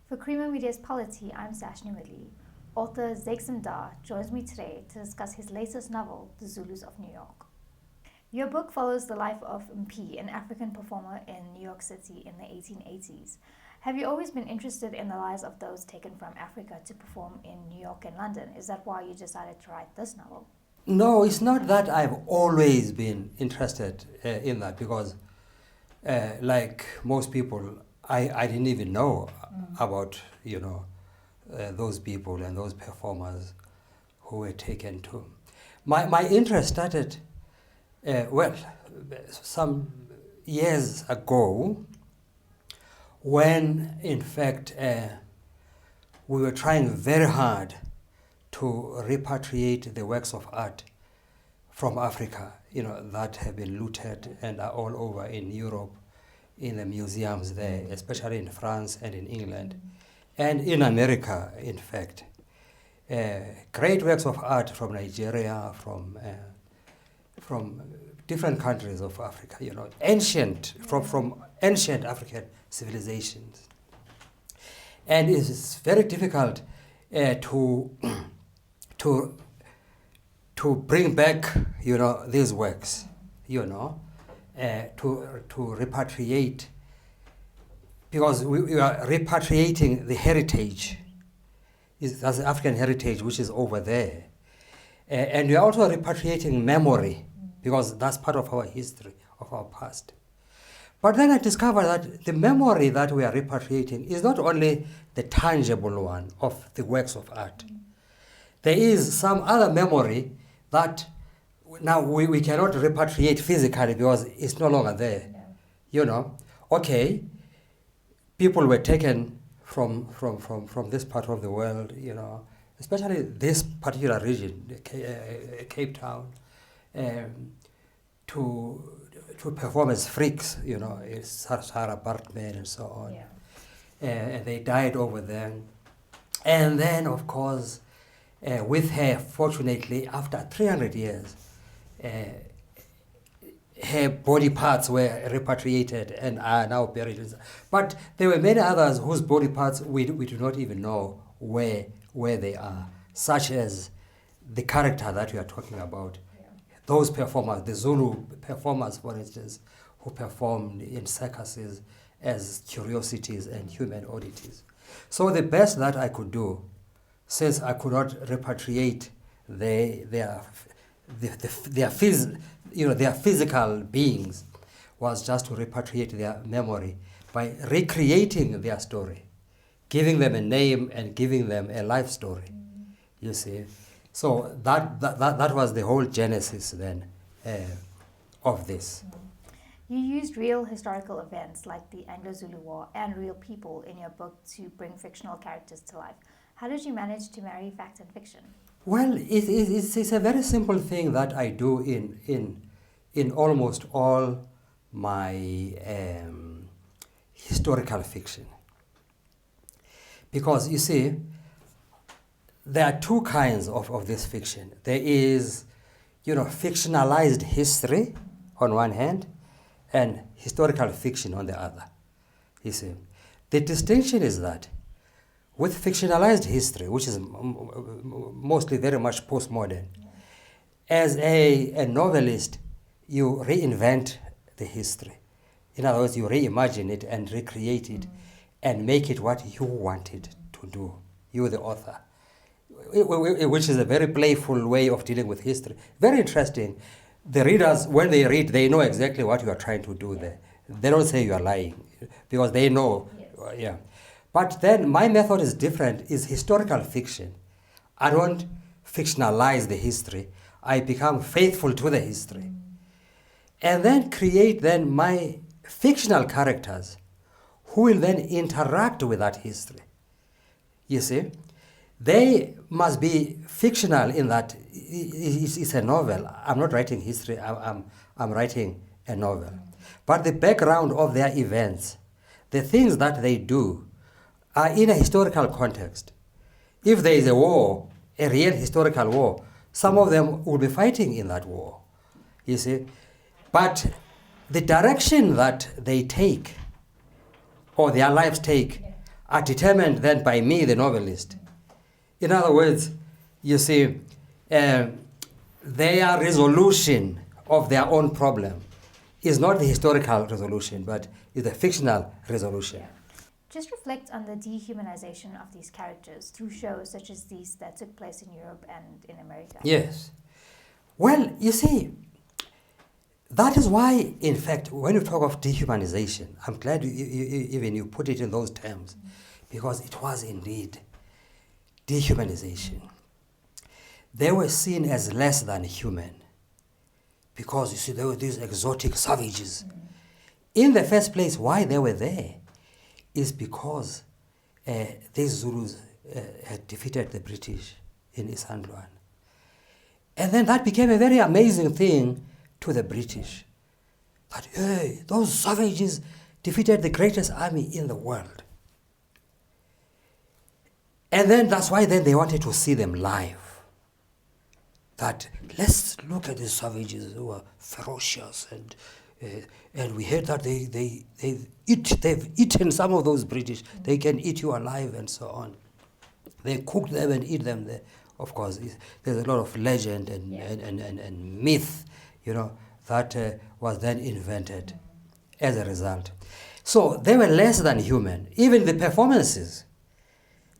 For Creamer Media's Polity, I'm Sashni Whitley. Author Zakes Mda joins me today to discuss his latest novel, The Zulus of New York. Your book follows the life of MP, an African performer in New York City in the 1880s. Have you always been interested in the lives of those taken from Africa to perform in New York and London? Is that why you decided to write this novel? No, it's not that I've always been interested in that, because like most people, I didn't even know about, those people and those performers who were taken to. My interest started, some years ago, when in fact we were trying very hard to repatriate the works of art from Africa, that have been looted and are all over in Europe, in the museums there, especially in France and in England, and in America, in fact. Great works of art from Nigeria, from different countries of Africa, from ancient African civilizations. And it's very difficult to bring back, these works, to repatriate, because we are repatriating the heritage, that's the African heritage which is over there. And we are also repatriating memory, because that's part of our history, of our past. But then I discovered that the memory that we are repatriating is not only the tangible one of the works of art. There is some other memory that now we cannot repatriate physically because it's no longer there. Yeah. Okay, people were taken from this part of the world, especially this particular region, Cape Town, to perform as freaks, Sarah Bartman and so on. Yeah. And they died over there. And then, of course, with her, fortunately, after 300 years, her body parts were repatriated and are now buried. But there were many others whose body parts we do not even know where they are, such as the character that we are talking about. Those performers, the Zulu performers, for instance, who performed in circuses as curiosities and human oddities. So the best that I could do, since I could not repatriate their physical beings, was just to repatriate their memory by recreating their story, giving them a name and giving them a life story, you see. So that was the whole genesis then of this. You used real historical events like the Anglo-Zulu War and real people in your book to bring fictional characters to life. How did you manage to marry fact and fiction? Well, it's a very simple thing that I do in almost all my historical fiction. Because you see, there are two kinds of this fiction. There is, fictionalized history on one hand, and historical fiction on the other. You see, the distinction is that with fictionalized history, which is mostly very much postmodern, as a novelist, you reinvent the history. In other words, you reimagine it and recreate it and make it what you want it to do, you the author. Which is a very playful way of dealing with history. Very interesting. The readers, when they read, they know exactly what you are trying to do there. They don't say you are lying, because they know. Yeah. But then my method is different, is historical fiction. I don't fictionalize the history. I become faithful to the history. And then create then my fictional characters who will then interact with that history. You see? They must be fictional in that it's a novel. I'm not writing history, I'm writing a novel. But the background of their events, the things that they do, are in a historical context. If there is a war, a real historical war, some of them will be fighting in that war, you see. But the direction that they take, or their lives take, are determined then by me, the novelist. In other words, you see, their resolution of their own problem is not the historical resolution, but is the fictional resolution. Yeah. Just reflect on the dehumanization of these characters through shows such as these that took place in Europe and in America. Yes. Well, you see, that is why, in fact, when you talk of dehumanization, I'm glad even you put it in those terms, because it was indeed dehumanization. They were seen as less than human because, you see, they were these exotic savages. In the first place, why they were there is because these Zulus had defeated the British in East Anglo-Zulu. And then that became a very amazing thing to the British. That, hey, those savages defeated the greatest army in the world. And then that's why then they wanted to see them live. That let's look at these savages who are ferocious, and we heard that they've eaten some of those British. They can eat you alive and so on. They cook them and eat them. Of course, there's a lot of legend and myth, that was then invented as a result. So they were less than human. Even the performances,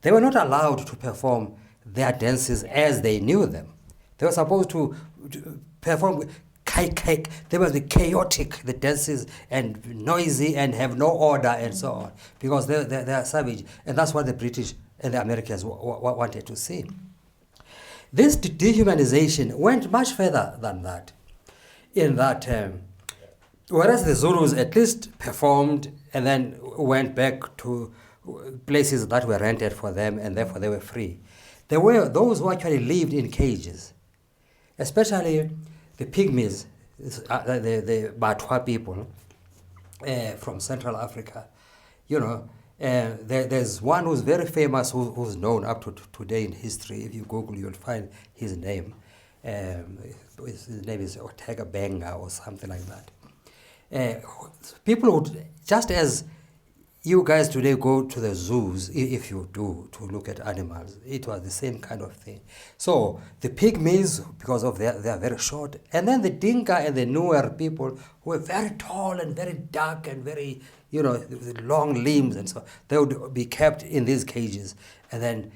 they were not allowed to perform their dances as they knew them. They were supposed to perform they must be chaotic, the dances, and noisy and have no order and so on, because they are savage. And that's what the British and the Americans wanted to see. This dehumanization went much further than that, in that whereas the Zulus at least performed and then went back to places that were rented for them, and therefore they were free. There were those who actually lived in cages, especially the pygmies, the Batwa people from Central Africa. There's one who's very famous, who's known up to today in history. If you Google, you'll find his name. His name is Ortega Benga or something like that. People would, just as you guys today go to the zoos, if you do, to look at animals, it was the same kind of thing. So the pygmies, because of they are very short, and then the Dinka and the Nuer people who were very tall and very dark and very, with long limbs, and so they would be kept in these cages. And then,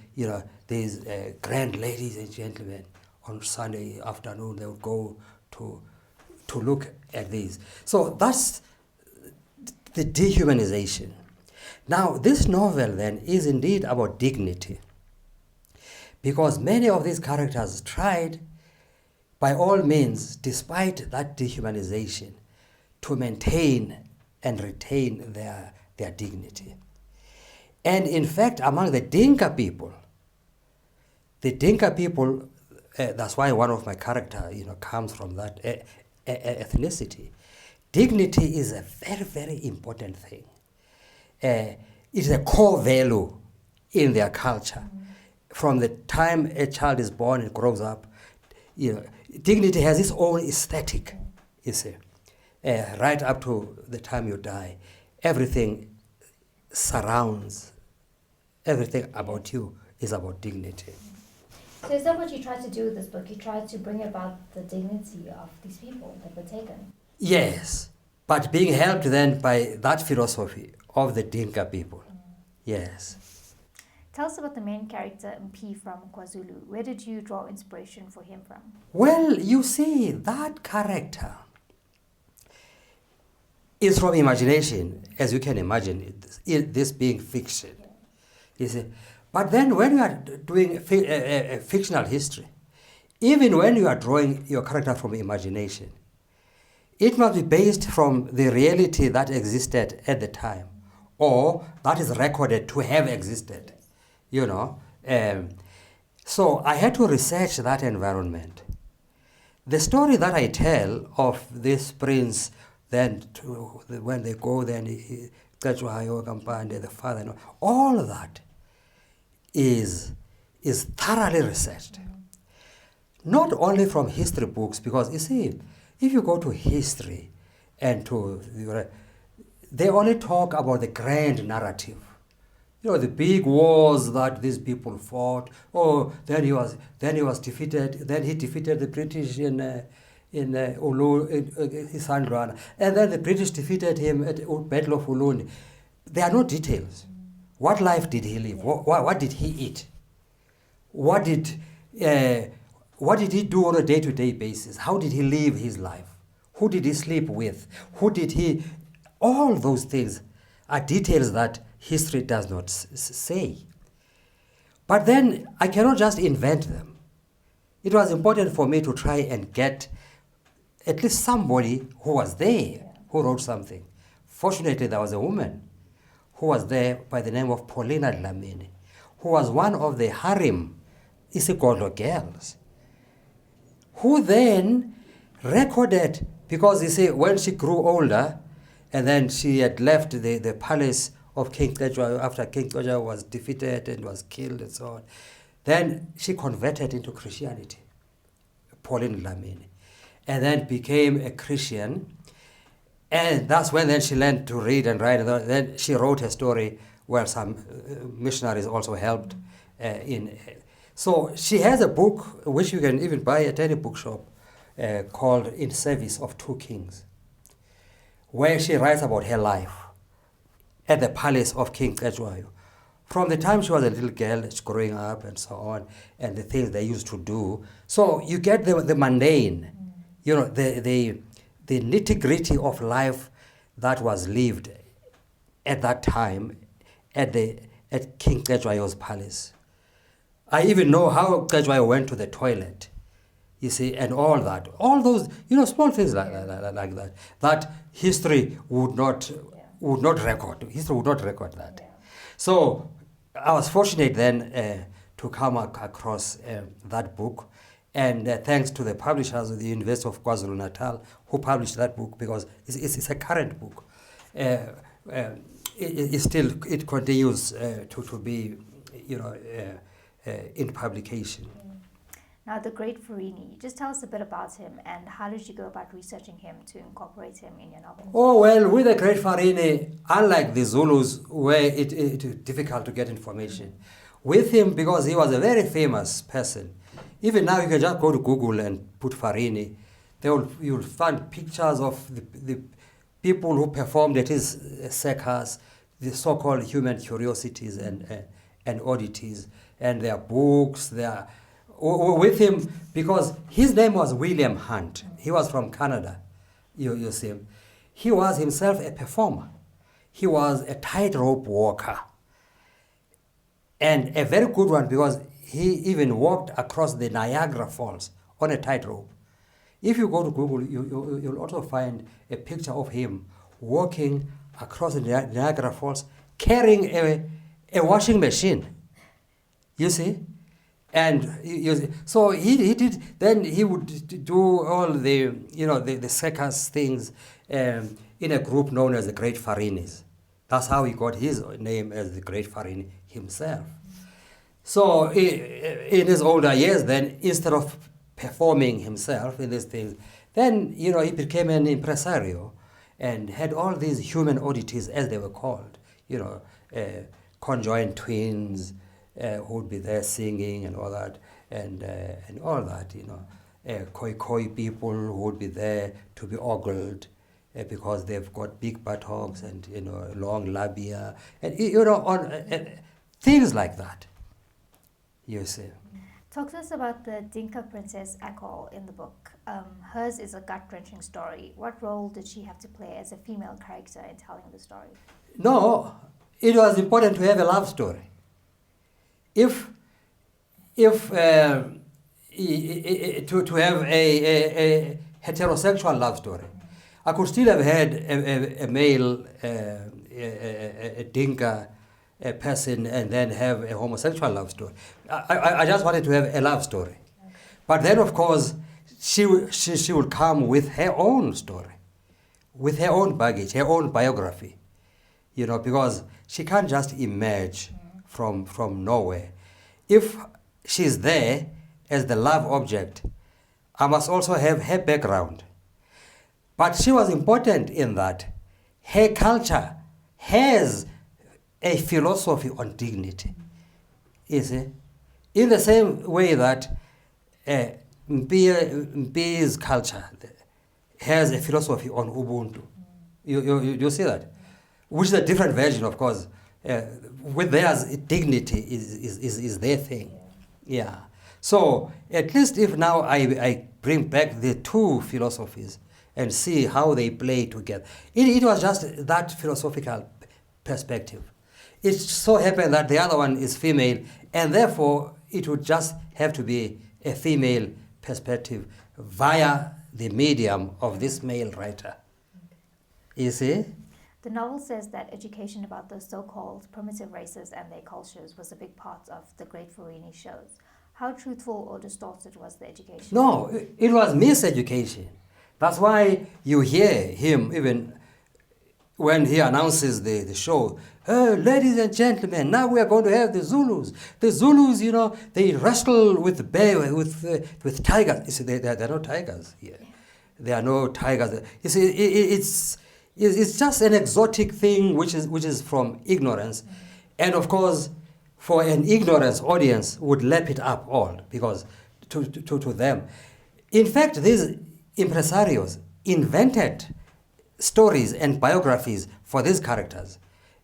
these grand ladies and gentlemen on Sunday afternoon, they would go to look at these. So that's the dehumanization. Now, this novel then is indeed about dignity, because many of these characters tried, by all means, despite that dehumanization, to maintain and retain their dignity. And in fact, among the Dinka people, that's why one of my characters, comes from that ethnicity. Dignity is a very, very important thing. It's a core value in their culture. From the time a child is born and grows up, dignity has its own aesthetic, you see. Right up to the time you die, everything surrounds, everything about you is about dignity. So is that what you tried to do with this book? You tried to bring about the dignity of these people that were taken? Yes, but being helped then by that philosophy of the Dinka people. Yes. Tell us about the main character, Mp from KwaZulu. Where did you draw inspiration for him from? Well, you see, that character is from imagination, as you can imagine, this being fiction. You see. But then when you are doing a fictional history, even when you are drawing your character from imagination, it must be based from the reality that existed at the time, or that is recorded to have existed, So I had to research that environment. The story that I tell of this prince, then when they go, then the father, all of that is thoroughly researched. Not only from history books, because you see, if you go to history and they only talk about the grand narrative, the big wars that these people fought. Oh, then he was defeated. Then he defeated the British in Sandwana, and then the British defeated him at the Battle of Ulundi. There are no details. What life did he live? What did he eat? What did he do on a day-to-day basis? How did he live his life? Who did he sleep with? Who did he? All those things are details that history does not say. But then I cannot just invent them. It was important for me to try and get at least somebody who was there, who wrote something. Fortunately, there was a woman who was there by the name of Paulina Dlamini, who was one of the harem Isigodlo girls, who then recorded, because you see, when she grew older, and then she had left the palace of King Tejwa after King Tejwa was defeated and was killed and so on, then she converted into Christianity, Pauline Dlamini, and then became a Christian. And that's when then she learned to read and write. And then she wrote a story where some missionaries also helped in. So she has a book, which you can even buy at any bookshop, called In Service of Two Kings, where she writes about her life at the palace of King Tejwayo. From the time she was a little girl, growing up and so on, and the things they used to do. So you get the mundane, the nitty-gritty of life that was lived at that time at King Tejwayo's palace. I even know how Tejwayo went to the toilet, you see, and all that. All those, small things like that, that history would not record. History would not record that. Yeah. So I was fortunate then to come across that book. And thanks to the publishers of the University of KwaZulu-Natal who published that book, because it's a current book. It continues to be, in publication. Now, the Great Farini, just tell us a bit about him and how did you go about researching him to incorporate him in your novel? Oh, well, with the Great Farini, unlike the Zulus, where it is difficult to get information, with him, because he was a very famous person. Even now, you can just go to Google and put Farini. You'll find pictures of the people who performed at his circus, the so-called human curiosities and oddities, and their books. With him, because his name was William Hunt. He was from Canada, you see. He was himself a performer. He was a tightrope walker. And a very good one, because he even walked across the Niagara Falls on a tightrope. If you go to Google, you'll also find a picture of him walking across the Niagara Falls, carrying a washing machine. You see? And so he did. Then he would do all the circus things in a group known as the Great Farinis. That's how he got his name as the Great Farini himself. So in his older years, then, instead of performing himself in these things, then, he became an impresario and had all these human oddities, as they were called, conjoined twins who would be there singing and all that, and all that, koi people who would be there to be ogled because they've got big buttocks and, long labia, and, things like that. You see. Talk to us about the Dinka Princess Echo in the book. Hers is a gut-wrenching story. What role did she have to play as a female character in telling the story? No, it was important to have a love story. If to have a heterosexual love story, I could still have had a male, a Dinka, a person, and then have a homosexual love story. I just wanted to have a love story. Okay. But then, of course, she would come with her own story, with her own baggage, her own biography, because she can't just emerge from nowhere. If she's there as the love object, I must also have her background. But she was important in that her culture has a philosophy on dignity. You see? In the same way that Mpi's culture has a philosophy on Ubuntu. You see that? Which is a different version, of course. With theirs, dignity is their thing. Yeah. So at least if now I bring back the two philosophies and see how they play together. It was just that philosophical perspective. It so happened that the other one is female, and therefore it would just have to be a female perspective via the medium of this male writer. You see? The novel says that education about the so-called primitive races and their cultures was a big part of the Great Farini shows. How truthful or distorted was the education? No, it was miseducation. That's why you hear him even when he announces the show. Ladies and gentlemen, now we are going to have the Zulus. The Zulus, you know, they wrestle with bear, with tigers. You see, there are no tigers here. There are no tigers. You see, it's just an exotic thing which is from ignorance. And of course, for an ignorance audience would lap it up all because to them. In fact, these impresarios invented stories and biographies for these characters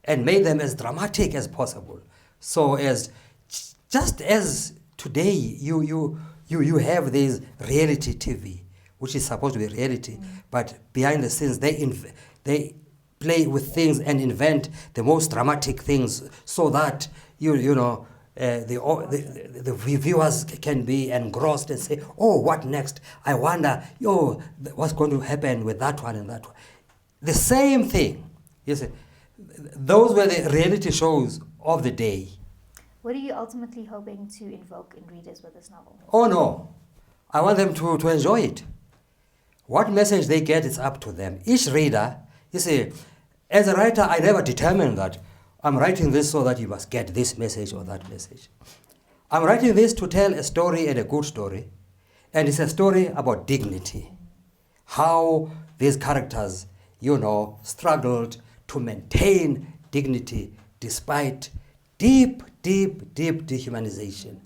and made them as dramatic as possible. So as just as today you have this reality TV, which is supposed to be reality, but behind the scenes they play with things and invent the most dramatic things so that the viewers can be engrossed and say, oh, what next? I wonder, what's going to happen with that one and that one. The same thing. You see, those were the reality shows of the day. What are you ultimately hoping to invoke in readers with this novel? Oh no, I want them to enjoy it. What message they get is up to them. Each reader, you see, as a writer, I never determine that I'm writing this so that you must get this message or that message. I'm writing this to tell a story and a good story. And it's a story about dignity. How these characters, struggled to maintain dignity despite deep dehumanization.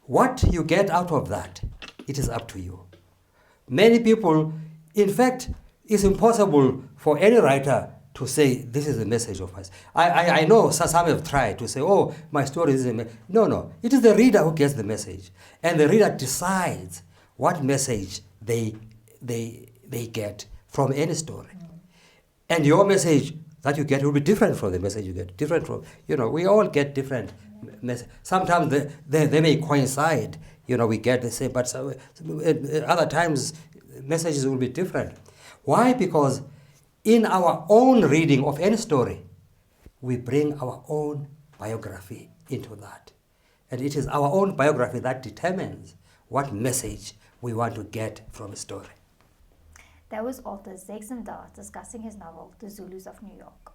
What you get out of that, it is up to you. Many people, in fact, it's impossible for any writer to say, this is the message of us. I know some have tried to say, oh, my story is a message. No. It is the reader who gets the message. And the reader decides what message they get from any story. And your message that you get will be different from the message you get. Different from, we all get different messages. Sometimes they may coincide, we get the same, but other times messages will be different. Why? Because in our own reading of any story, we bring our own biography into that. And it is our own biography that determines what message we want to get from a story. That was author Zakes Mda discussing his novel, The Zulus of New York.